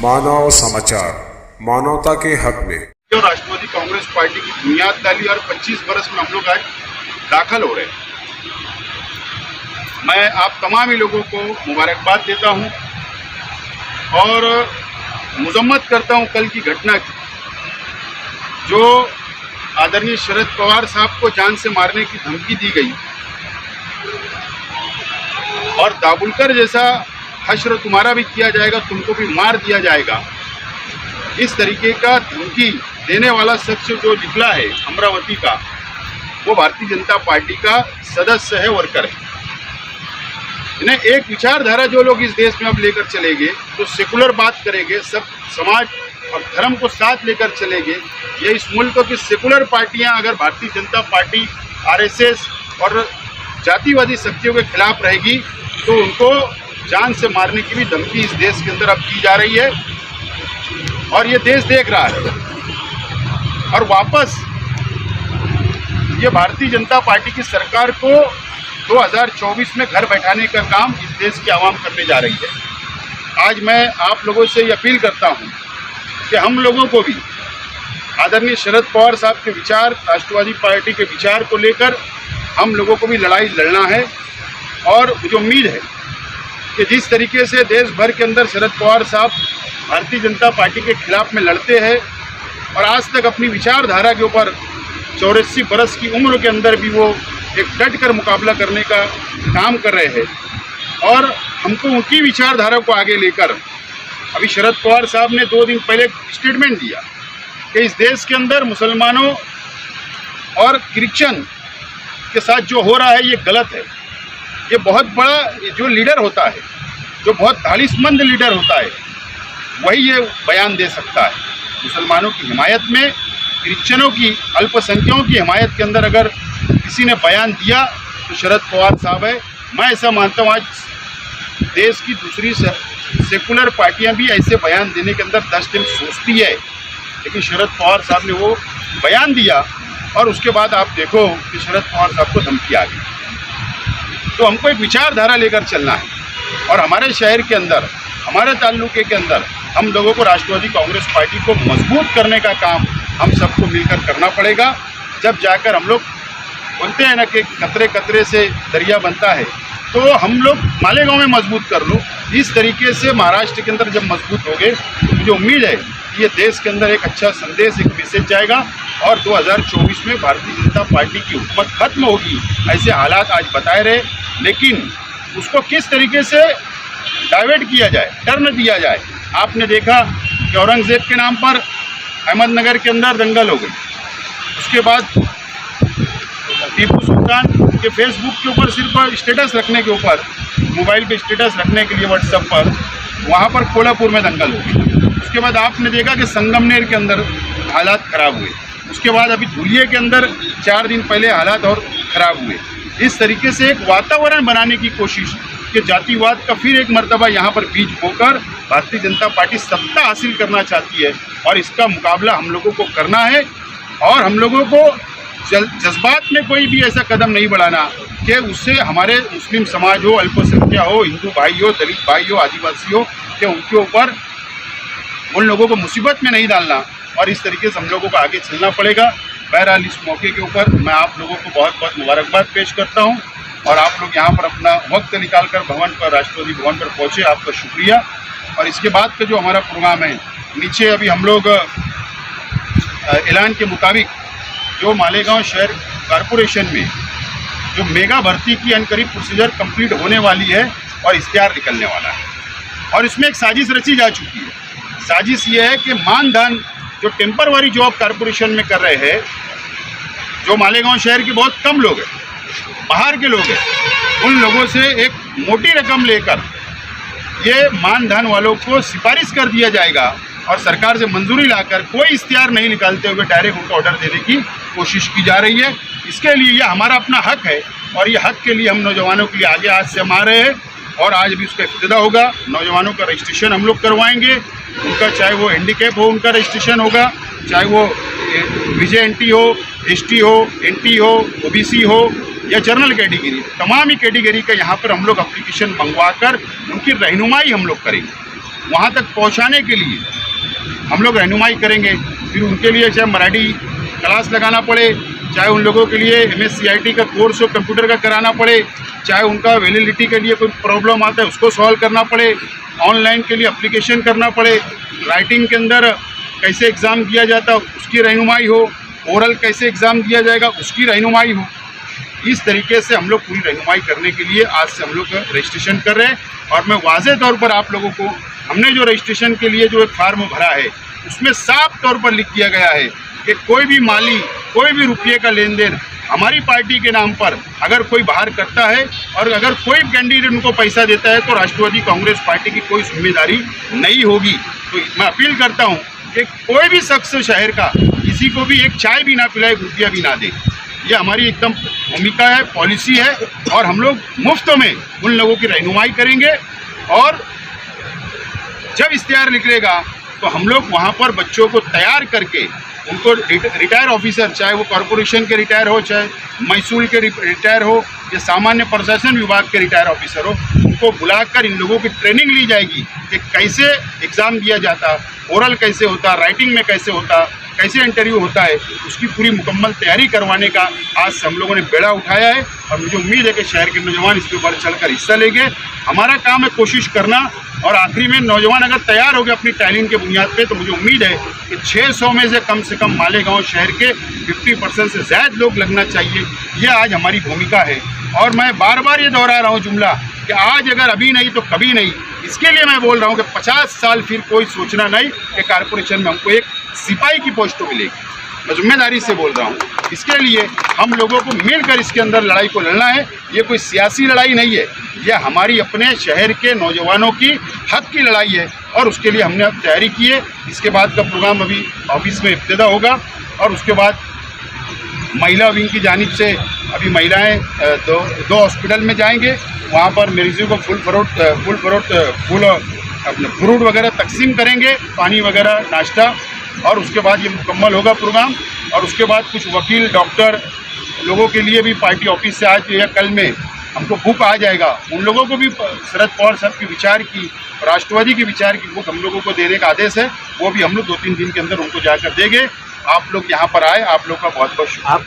मानव समाचार, मानवता के हक में। राष्ट्रवादी कांग्रेस पार्टी की बुनियाद डाली और 25 बरस में हम लोग आज दाखिल हो रहे हैं। मैं आप तमाम ही लोगों को मुबारकबाद देता हूं और मजम्मत करता हूं कल की घटना की, जो आदरणीय शरद पवार साहब को जान से मारने की धमकी दी गई और दाभोलकर जैसा हश्र तुम्हारा भी किया जाएगा, तुमको भी मार दिया जाएगा, इस तरीके का धमकी देने वाला शख्स जो निकला है अमरावती का, वो भारतीय जनता पार्टी का सदस्य है, वर्कर है। इन्हें एक विचारधारा जो लोग इस देश में अब लेकर चलेंगे, तो सेकुलर बात करेंगे, सब समाज और धर्म को साथ लेकर चलेंगे। ये इस मुल्क की सेकुलर पार्टियां अगर भारतीय जनता पार्टी, आरएसएस और जातिवादी शक्तियों के खिलाफ रहेगी, तो उनको जान से मारने की भी धमकी इस देश के अंदर अब दी जा रही है और ये देश देख रहा है। और वापस ये भारतीय जनता पार्टी की सरकार को 2024 में घर बैठाने का काम इस देश की आवाम करने जा रही है। आज मैं आप लोगों से ये अपील करता हूँ कि हम लोगों को भी आदरणीय शरद पवार साहब के विचार, राष्ट्रवादी पार्टी के विचार को लेकर हम लोगों को भी लड़ाई लड़ना है। और मुझे उम्मीद है कि जिस तरीके से देश भर के अंदर शरद पवार साहब भारतीय जनता पार्टी के खिलाफ में लड़ते हैं और आज तक अपनी विचारधारा के ऊपर 84 बरस की उम्र के अंदर भी वो एक डट कर मुकाबला करने का काम कर रहे हैं, और हमको उनकी विचारधारा को आगे लेकर अभी शरद पवार साहब ने 2 दिन पहले स्टेटमेंट दिया कि इस देश के अंदर मुसलमानों और क्रिश्चियन के साथ जो हो रहा है ये गलत है। ये बहुत बड़ा जो लीडर होता है, जो बहुत धालिसमंद लीडर होता है, वही ये बयान दे सकता है। मुसलमानों की हिमायत में, क्रिश्चियनों की, अल्पसंख्यकों की हिमायत के अंदर अगर किसी ने बयान दिया तो शरद पवार साहब है। मैं ऐसा मानता हूँ आज देश की दूसरी सेकुलर पार्टियां भी ऐसे बयान देने के अंदर 10 दिन सोचती है, लेकिन शरद पवार साहब ने वो बयान दिया और उसके बाद आप देखो कि शरद पवार साहब को धमकी आ गई। तो हमको एक विचारधारा लेकर चलना है और हमारे शहर के अंदर, हमारे ताल्लुके के अंदर हम लोगों को राष्ट्रवादी कांग्रेस पार्टी को मजबूत करने का काम हम सबको मिलकर करना पड़ेगा। जब जाकर हम लोग बोलते हैं ना कि कतरे कतरे से दरिया बनता है, तो हम लोग मालेगांव में मजबूत कर लो। इस तरीके से महाराष्ट्र के अंदर जब मजबूत हो गए तो मुझे उम्मीद है कि ये देश के अंदर एक अच्छा संदेश, एक मैसेज जाएगा और 2024 में भारतीय जनता पार्टी की हुकूमत खत्म होगी। ऐसे हालात आज बताए रहे, लेकिन उसको किस तरीके से डाइवर्ट किया जाए, टर्न दिया जाए। आपने देखा कि औरंगजेब के नाम पर अहमदनगर के अंदर दंगल हो गई, उसके बाद टीपू सुल्तान के फेसबुक के ऊपर सिर्फ स्टेटस रखने के ऊपर, मोबाइल पे स्टेटस रखने के लिए व्हाट्सएप पर, वहाँ पर कोल्हापुर में दंगल हो गई। उसके बाद आपने देखा कि संगमनेर के अंदर हालात ख़राब हुए, उसके बाद अभी धुलिया के अंदर 4 दिन पहले हालात और ख़राब हुए। इस तरीके से एक वातावरण बनाने की कोशिश कि जातिवाद का फिर एक मर्तबा यहाँ पर बीज बोकर भारतीय जनता पार्टी सत्ता हासिल करना चाहती है और इसका मुकाबला हम लोगों को करना है। और हम लोगों को जज्बात में कोई भी ऐसा कदम नहीं बढ़ाना कि उससे हमारे मुस्लिम समाज हो, अल्पसंख्यक हो, हिंदू भाई हो, दलित भाई हो, आदिवासी हो, कि उनके ऊपर उन लोगों को मुसीबत में नहीं डालना और इस तरीके से हम लोगों को आगे चलना पड़ेगा। बहरहाल इस मौके के ऊपर मैं आप लोगों को बहुत बहुत मुबारकबाद पेश करता हूं और आप लोग यहाँ पर अपना वक्त निकालकर भवन पर, राष्ट्रपति भवन पर पहुँचे, आपका शुक्रिया। और इसके बाद का जो हमारा प्रोग्राम है, नीचे अभी हम लोग ऐलान के मुताबिक जो मालेगांव शहर कॉरपोरेशन में जो मेगा भर्ती की अनकरीब प्रोसीजर कंप्लीट होने वाली है और इश्तिहार निकलने वाला है, और इसमें एक साजिश रची जा चुकी है। साजिश ये है कि मानधन जो टेम्परवरी जॉब कॉरपोरेशन में कर रहे हैं, जो मालेगांव शहर के बहुत कम लोग हैं, बाहर के लोग हैं, उन लोगों से एक मोटी रकम लेकर ये मानधन वालों को सिफारिश कर दिया जाएगा और सरकार से मंजूरी लाकर कोई इश्तिहार नहीं निकालते हुए डायरेक्ट उनको ऑर्डर देने की कोशिश की जा रही है। इसके लिए यह हमारा अपना हक है और ये हक के लिए हम नौजवानों के लिए आगे आज से हम आ रहे हैं और आज भी उसका इब्तिदा होगा। नौजवानों का रजिस्ट्रेशन हम लोग करवाएंगे, उनका चाहे वो हैंडीकैप हो उनका रजिस्ट्रेशन होगा, चाहे वो VJNT हो, ST हो, NT हो, OBC हो या जनरल कैटेगरी, तमाम ही कैटेगरी का यहाँ पर हम लोग एप्लीकेशन मंगवा कर उनकी रहनुमाई हम लोग करेंगे। वहाँ तक पहुँचाने के लिए हम लोग रहनुमाई करेंगे। फिर उनके लिए चाहे मराठी क्लास लगाना पड़े, चाहे उन लोगों के लिए MSCIT का कोर्स हो कंप्यूटर का कराना पड़े, चाहे उनका वैलिडिटी के लिए कोई प्रॉब्लम आता है उसको सॉल्व करना पड़े, ऑनलाइन के लिए एप्लीकेशन करना पड़े, राइटिंग के अंदर कैसे एग्ज़ाम दिया जाता है उसकी रहनुमाई हो, ओरल कैसे एग्ज़ाम दिया जाएगा उसकी रहनुमाई हो। इस तरीके से हम लोग पूरी रहनुमाई करने के लिए आज से हम लोग रजिस्ट्रेशन कर रहे हैं। और मैं वाज़ेह तौर पर आप लोगों को, हमने जो रजिस्ट्रेशन के लिए जो एक फार्म भरा है उसमें साफ तौर पर लिख दिया गया है कि कोई भी माली, कोई भी रुपये का लेन देन हमारी पार्टी के नाम पर अगर कोई बाहर करता है और अगर कोई कैंडिडेट उनको पैसा देता है तो राष्ट्रवादी कांग्रेस पार्टी की कोई जिम्मेदारी नहीं होगी। तो मैं अपील करता हूं कि कोई भी शख्स शहर का किसी को भी एक चाय भी ना पिलाए, रुपया भी ना दे। ये हमारी एकदम भूमिका है, पॉलिसी है और हम लोग मुफ्त में उन लोगों की रहनुमाई करेंगे। और जब इश्तिहार निकलेगा तो हम लोग वहाँ पर बच्चों को तैयार करके उनको रिटायर ऑफिसर, चाहे वो कॉरपोरेशन के रिटायर हो, चाहे महसूल के रिटायर हो या सामान्य प्रशासन विभाग के रिटायर ऑफिसर हो, उनको बुलाकर इन लोगों की ट्रेनिंग ली जाएगी कि कैसे एग्ज़ाम दिया जाता, ओरल कैसे होता, राइटिंग में कैसे होता, कैसे इंटरव्यू होता है, उसकी पूरी मुकम्मल तैयारी करवाने का आज से हम लोगों ने बेड़ा उठाया है। और मुझे उम्मीद है कि शहर के नौजवान इसके ऊपर चलकर हिस्सा लेंगे। हमारा काम है कोशिश करना और आखिरी में नौजवान अगर तैयार हो गए अपनी टैलेंट के बुनियाद पे तो मुझे उम्मीद है कि 600 में से कम मालेगांव शहर के 50% से ज़्यादा लोग लगना चाहिए। ये आज हमारी भूमिका है। और मैं बार बार ये दोहरा रहा हूँ जुमला कि आज अगर अभी नहीं तो कभी नहीं। इसके लिए मैं बोल रहा हूँ कि 50 साल फिर कोई सोचना नहीं कि कारपोरेशन में हमको एक सिपाही की पोस्ट तो मिलेगी। मैं जिम्मेदारी से बोल रहा हूँ। इसके लिए हम लोगों को मिलकर इसके अंदर लड़ाई को लड़ना है। ये कोई सियासी लड़ाई नहीं है, यह हमारी अपने शहर के नौजवानों की हक की लड़ाई है और उसके लिए हमने अब तैयारी की है। इसके बाद का प्रोग्राम अभी ऑफिस में इब्तिदा होगा और उसके बाद महिला विंग की जानिब से अभी महिलाएं दो हॉस्पिटल में जाएंगे, वहाँ पर मरीजों को फ्रूट वगैरह तकसीम करेंगे, पानी वगैरह नाश्ता, और उसके बाद ये मुकम्मल होगा प्रोग्राम। और उसके बाद कुछ वकील, डॉक्टर लोगों के लिए भी पार्टी ऑफिस से आज या कल में हमको बुक आ जाएगा। उन लोगों को भी शरद पवार साहब की विचार की, राष्ट्रवादी की विचार की बुक हम लोगों को देने का आदेश है। वो भी हम लोग 2-3 दिन के अंदर उनको जाकर देंगे। आप लोग यहाँ पर आए, आप लोग का बहुत बहुत शुक्रिया।